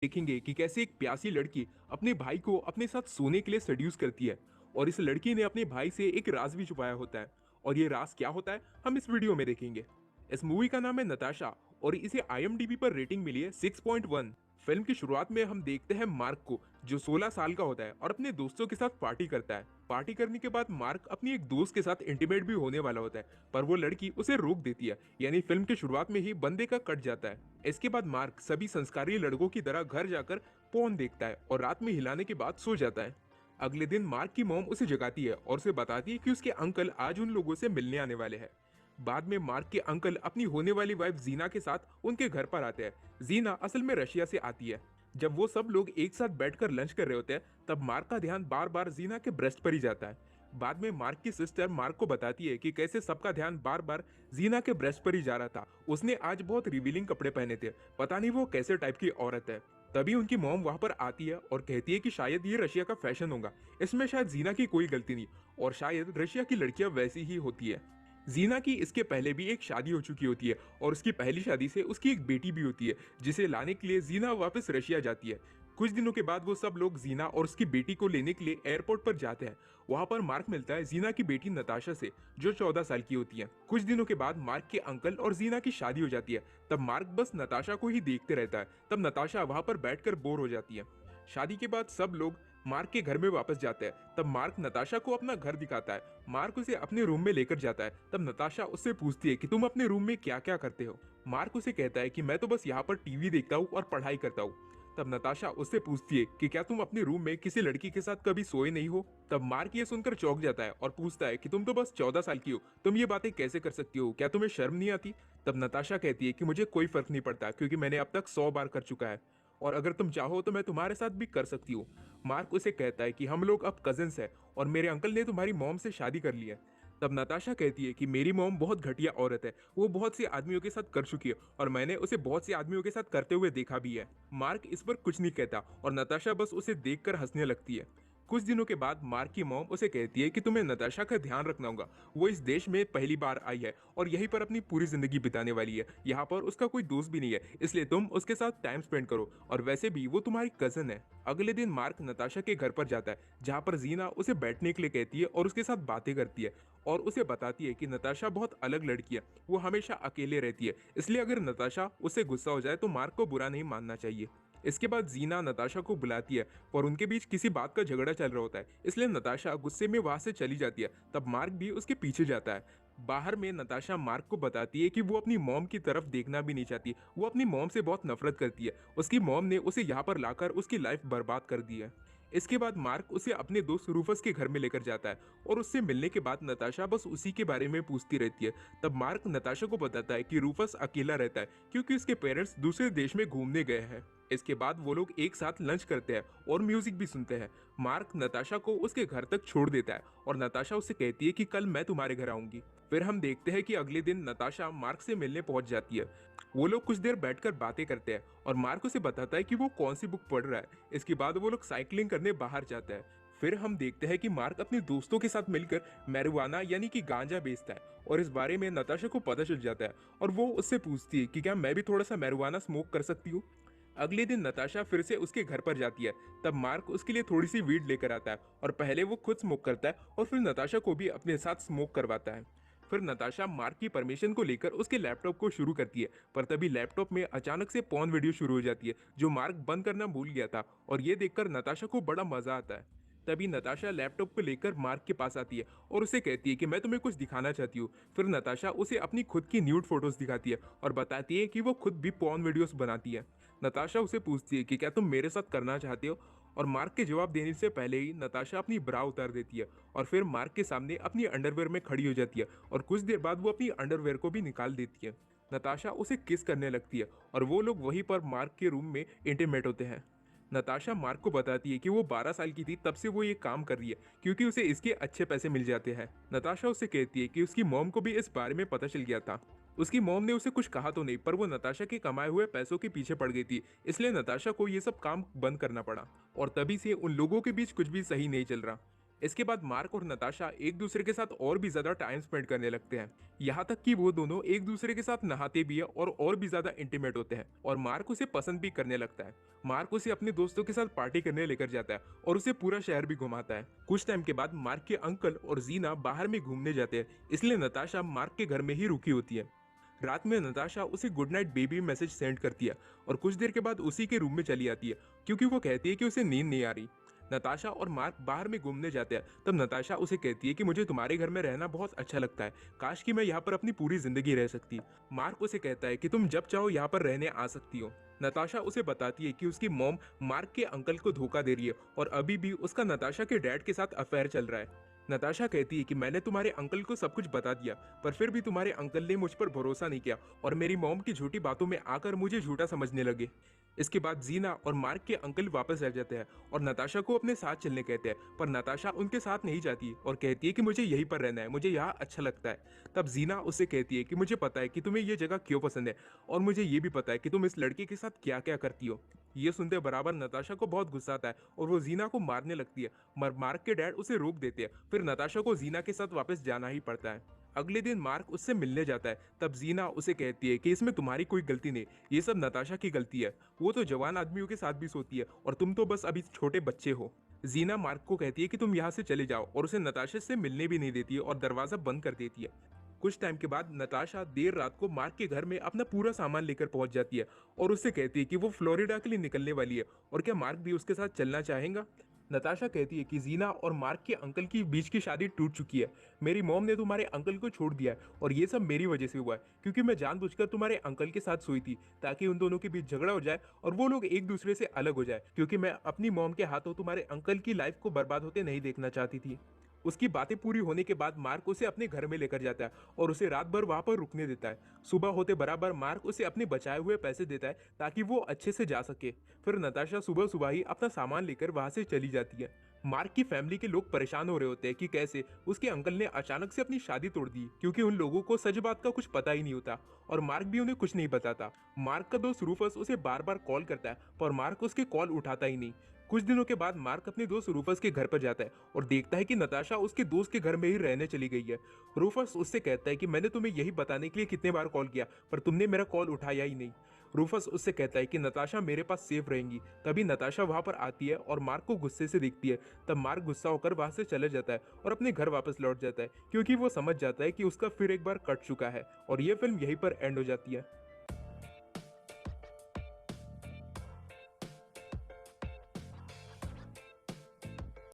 देखेंगे कि कैसे एक प्यासी लड़की अपने भाई को अपने साथ सोने के लिए सेड्यूस करती है और इस लड़की ने अपने भाई से एक राज भी छुपाया होता है। और ये राज क्या होता है हम इस वीडियो में देखेंगे। इस मूवी का नाम है नताशा और इसे IMDb पर रेटिंग मिली है 6.1। फिल्म की शुरुआत में हम देखते हैं मार्क को, जो 16 साल का होता है और अपने दोस्तों के साथ पार्टी करता है। पार्टी करने के बाद मार्क अपनी एक दोस्त के साथ इंटीमेट भी होने वाला होता है, पर वो लड़की उसे रोक देती है। यानी फिल्म की शुरुआत में ही बंदे का कट जाता है। इसके बाद मार्क सभी संस्कारी लड़कों की तरह घर जाकर पोर्न देखता है और रात में हिलाने के बाद सो जाता है। अगले दिन मार्क की मॉम उसे जगाती है और उसे बताती है कि उसके अंकल आज उन लोगों से मिलने आने वाले हैं। बाद में मार्क के अंकल अपनी होने वाली वाइफ जीना के साथ उनके घर पर आते हैं। जीना असल में रशिया से आती है। जब वो सब लोग एक साथ बैठकर लंच कर रहे होते हैं तब मार्क का ध्यान बार बार जीना के ब्रेस्ट पर ही जाता है। बाद में मार्क की सिस्टर मार्क को बताती है कि कैसे सबका ध्यान बार बार जीना के ब्रेस्ट पर ही जा रहा था। उसने आज बहुत रिवीलिंग कपड़े पहने थे, पता नहीं वो कैसे टाइप की औरत है। तभी उनकी मॉम वहां पर आती है और कहती है कि शायद ये रशिया का फैशन होगा, इसमें शायद जीना की कोई गलती नहीं और शायद रशिया की लड़कियां वैसी ही होती है। जीना की इसके पहले भी एक शादी हो चुकी होती है और उसकी पहली शादी से उसकी एक बेटी भी होती है, जिसे लाने के लिए जीना वापस रशिया जाती है। कुछ दिनों के बाद वो सब लोग जीना और उसकी बेटी को लेने के लिए एयरपोर्ट पर जाते हैं। वहां पर मार्क मिलता है जीना की बेटी नताशा से, जो 14 साल की होती है। कुछ दिनों के बाद मार्क के अंकल और जीना की शादी हो जाती है। तब मार्क बस नताशा को ही देखते रहता है। तब नताशा वहां पर बैठकर बोर हो जाती है। शादी के बाद सब लोग मार्क के घर में वापस जाते हैं। तब मार्क नताशा को अपना घर दिखाता है। मार्क उसे अपने रूम में लेकर जाता है। तब नताशा उससे पूछती है कि तुम अपने रूम में क्या क्या करते हो। मार्क उसे कहता है कि मैं तो बस यहाँ पर टीवी देखता हूँ और पढ़ाई करता हूँ। तब नताशा उससे पूछती है कि क्या तुम अपने रूम में किसी लड़की के साथ कभी सोए नहीं हो। तब मार्क ये सुनकर चौंक जाता है और पूछता है कि तुम तो बस 14 साल की हो, तुम ये बातें कैसे कर सकती हो, क्या तुम्हें शर्म नहीं आती। तब नताशा कहती है कि मुझे कोई फर्क नहीं पड़ता क्योंकि मैंने अब तक 100 बार कर चुका है और अगर तुम चाहो तो मैं तुम्हारे साथ भी कर सकती हूँ। मार्क उसे कहता है कि हम लोग अब कजिन्स हैं और मेरे अंकल ने तुम्हारी मॉम से शादी कर ली है। तब नताशा कहती है कि मेरी मॉम बहुत घटिया औरत है, वो बहुत से आदमियों के साथ कर चुकी है और मैंने उसे बहुत से आदमियों के साथ करते हुए देखा भी है। मार्क इस पर कुछ नहीं कहता और नताशा बस उसे देखकर हंसने लगती है। कुछ दिनों के बाद मार्क की मॉम उसे कहती है कि तुम्हें नताशा का ध्यान रखना होगा। वो इस देश में पहली बार आई है और यहीं पर अपनी पूरी जिंदगी बिताने वाली है। यहाँ पर उसका कोई दोस्त भी नहीं है, इसलिए तुम उसके साथ टाइम स्पेंड करो और वैसे भी वो तुम्हारी कजन है। अगले दिन मार्क नताशा के घर पर जाता है, जहाँ पर जीना उसे बैठने के लिए कहती है और उसके साथ बातें करती है और उसे बताती है कि नताशा बहुत अलग लड़की है, वो हमेशा अकेले रहती है, इसलिए अगर नताशा उससे गुस्सा हो जाए तो मार्क को बुरा नहीं मानना चाहिए। इसके बाद जीना नताशा को बुलाती है और उनके बीच किसी बात का झगड़ा चल रहा होता है, इसलिए नताशा गुस्से में वहां से चली जाती है। तब मार्क भी उसके पीछे जाता है। बाहर में नताशा मार्क को बताती है कि वो अपनी मॉम की तरफ देखना भी नहीं चाहती, वो अपनी मॉम से बहुत नफरत करती है। उसकी मॉम ने उसे यहाँ पर लाकर उसकी लाइफ बर्बाद कर दी है। इसके बाद मार्क उसे अपने दोस्त रूफस के घर में लेकर जाता है और उससे मिलने के बाद नताशा बस उसी के बारे में पूछती रहती है। तब मार्क नताशा को बताता है कि रूफस अकेला रहता है क्योंकि उसके पेरेंट्स दूसरे देश में घूमने गए हैं। इसके बाद वो लोग एक साथ लंच करते हैं और म्यूजिक भी सुनते हैं। मार्क नताशा को उसके घर तक छोड़ देता है और नताशा उससे कहती है कि कल मैं तुम्हारे घर आऊंगी। फिर हम देखते हैं कि अगले दिन नताशा मार्क से मिलने पहुंच जाती है। वो लोग कुछ देर बैठकर बातें करते हैं और मार्क उसे बताता है कि वो कौन सी बुक पढ़ रहा है। इसके बाद वो लोग साइकिलिंग करने बाहर जाते हैं। फिर हम देखते हैं कि मार्क अपने दोस्तों के साथ मिलकर मैरिजुआना यानी कि गांजा बेचता है और इस बारे में नताशा को पता चल जाता है और वो उससे पूछती है कि क्या मैं भी थोड़ा सा मैरिजुआना स्मोक कर सकती हूँ। अगले दिन नताशा फिर से उसके घर पर जाती है। तब मार्क उसके लिए थोड़ी सी वीड लेकर आता है और पहले वो खुद स्मोक करता है और फिर नताशा को भी अपने साथ स्मोक करवाता है। फिर नताशा मार्क की परमिशन को लेकर उसके लैपटॉप को शुरू करती है, पर तभी लैपटॉप में अचानक से पॉर्न वीडियो शुरू हो जाती है जो मार्क बंद करना भूल गया था और ये देखकर नताशा को बड़ा मजा आता है। तभी नताशा लैपटॉप को लेकर मार्क के पास आती है और उसे कहती है कि मैं तुम्हें कुछ दिखाना चाहती हूँ। फिर नताशा उसे अपनी खुद की न्यूड फोटोज दिखाती है और बताती है कि वो खुद भी पॉर्न वीडियोस बनाती है। नताशा उसे पूछती है कि क्या तुम मेरे साथ करना चाहते हो, और मार्क के जवाब देने से पहले ही नताशा अपनी ब्रा उतार देती है और फिर मार्क के सामने अपनी अंडरवेयर में खड़ी हो जाती है और कुछ देर बाद वो अपनी अंडरवेयर को भी निकाल देती है। नताशा उसे किस करने लगती है और वो लोग वहीं पर मार्क के रूम में इंटीमेट होते हैं। नताशा मार्क को बताती है कि वो 12 साल की थी तब से वो ये काम कर रही है क्योंकि उसे इसके अच्छे पैसे मिल जाते हैं। नताशा उसे कहती है कि उसकी मॉम को भी इस बारे में पता चल गया था। उसकी मॉम ने उसे कुछ कहा तो नहीं, पर वो नताशा के कमाए हुए पैसों के पीछे पड़ गई थी, इसलिए नताशा को ये सब काम बंद करना पड़ा और तभी से उन लोगों के बीच कुछ भी सही नहीं चल रहा। इसके बाद मार्क और नताशा एक दूसरे के साथ और भी ज्यादा टाइम स्पेंड करने लगते हैं, यहाँ तक कि वो दोनों एक दूसरे के साथ नहाते भी है और भी ज्यादा इंटीमेट होते हैं। और मार्क उसे पसंद भी करने लगता है। मार्क उसे अपने दोस्तों के साथ पार्टी करने लेकर जाता है और उसे पूरा शहर भी घुमाता है। कुछ टाइम के बाद मार्क के अंकल और जीना बाहर में घूमने जाते हैं, इसलिए नताशा मार्क के घर में ही रुकी होती है। रात में नताशा उसे good night baby message send करती है और कुछ देर के बाद उसी के रूम में चली आती है, क्योंकि वो कहती है कि उसे नींद नहीं आ रही। नताशा और मार्क बाहर में घूमने जाते हैं, तब नताशा उसे कहती है कि मुझे तुम्हारे घर में रहना बहुत अच्छा लगता है, काश कि मैं यहाँ पर अपनी पूरी जिंदगी रह सकती। मार्क उसे कहता है कि तुम जब चाहो यहाँ पर रहने आ सकती हो। नताशा उसे बताती है कि उसकी मॉम मार्क के अंकल को धोखा दे रही है और अभी भी उसका नताशा के डैड के साथ अफेयर चल रहा है। नताशा कहती है कि मैंने तुम्हारे अंकल को सब कुछ बता दिया, पर फिर भी तुम्हारे अंकल ने मुझ पर भरोसा नहीं किया और मेरी मॉम की झूठी बातों में आकर मुझे झूठा समझने लगे। इसके बाद जीना और मार्क के अंकल वापस आ जाते हैं और नताशा को अपने साथ चलने कहते हैं, पर नताशा उनके साथ नहीं जाती और कहती है कि मुझे यहीं पर रहना है, मुझे यहाँ अच्छा लगता है। तब जीना उससे कहती है कि मुझे पता है कि तुम्हें ये जगह क्यों पसंद है और मुझे ये भी पता है कि तुम इस लड़के के साथ क्या क्या करती हो। ये सुनते बराबर नताशा को बहुत गुस्सा आता है और वो जीना को मारने लगती है, मगर मार्क के डैड उसे रोक देते हैं। फिर नताशा को जीना के साथ वापस जाना ही पड़ता है। अगले दिन मार्क उससे मिलने जाता है, तब जीना उसे कहती है कि इसमें तुम्हारी कोई गलती नहीं, ये सब नताशा की गलती है। वो तो जवान आदमियों के साथ भी सोती है और तुम तो बस अभी छोटे बच्चे हो। जीना मार्क को कहती है कि तुम यहाँ से चले जाओ और उसे नताशा से मिलने भी नहीं देती है और दरवाजा बंद कर देती है। कुछ टाइम के बाद नताशा देर रात को मार्क के घर में अपना पूरा सामान लेकर पहुंच जाती है और उससे कहती है कि वो फ्लोरिडा के लिए निकलने वाली है और क्या मार्क भी उसके साथ चलना चाहेगा। नताशा कहती है कि जीना और मार्क के अंकल की बीच की शादी टूट चुकी है। मेरी मॉम ने तुम्हारे अंकल को छोड़ दिया है और ये सब मेरी वजह से हुआ है, क्योंकि मैं जानबूझकर तुम्हारे अंकल के साथ सोई थी ताकि उन दोनों के बीच झगड़ा हो जाए और वो लोग एक दूसरे से अलग हो जाए, क्योंकि मैं अपनी मॉम के हाथों तुम्हारे अंकल की लाइफ को बर्बाद होते नहीं देखना चाहती थी। उसकी बातें पूरी होने के बाद मार्क उसे अपने घर में लेकर जाता है और उसे रात भर वहां पर रुकने देता है। सुबह होते बराबर मार्क उसे अपने बचाए हुए पैसे देता है ताकि वो अच्छे से जा सके। फिर नताशा सुबह सुबह ही अपना सामान लेकर वहां से चली जाती है। मार्क की फैमिली के लोग परेशान हो रहे होते हैं कि कैसे उसके अंकल ने अचानक से अपनी शादी तोड़ दी, क्योंकि उन लोगों को सच बात का कुछ पता ही नहीं होता और मार्क भी उन्हें कुछ नहीं बताता। मार्क का दोस्त रूफस उसे बार बार कॉल करता है, पर मार्क उसके कॉल उठाता ही नहीं। कुछ दिनों के बाद मार्क अपने दोस्त रूफस के घर पर जाता है और देखता है कि नताशा उसके दोस्त के घर में ही रहने चली गई है। रूफस उससे कहता है कि मैंने तुम्हें यही बताने के लिए कितने बार कॉल किया, पर तुमने मेरा कॉल उठाया ही नहीं। रूफस उससे कहता है कि नताशा मेरे पास सेफ रहेंगी। तभी नताशा वहां पर आती है और मार्क को गुस्से से देखती है। तब मार्क गुस्सा होकर वहां से चले जाता है और अपने घर वापस लौट जाता है, क्योंकि वो समझ जाता है कि उसका फिर एक बार कट चुका है। और ये फिल्म यहीं पर एंड हो जाती है।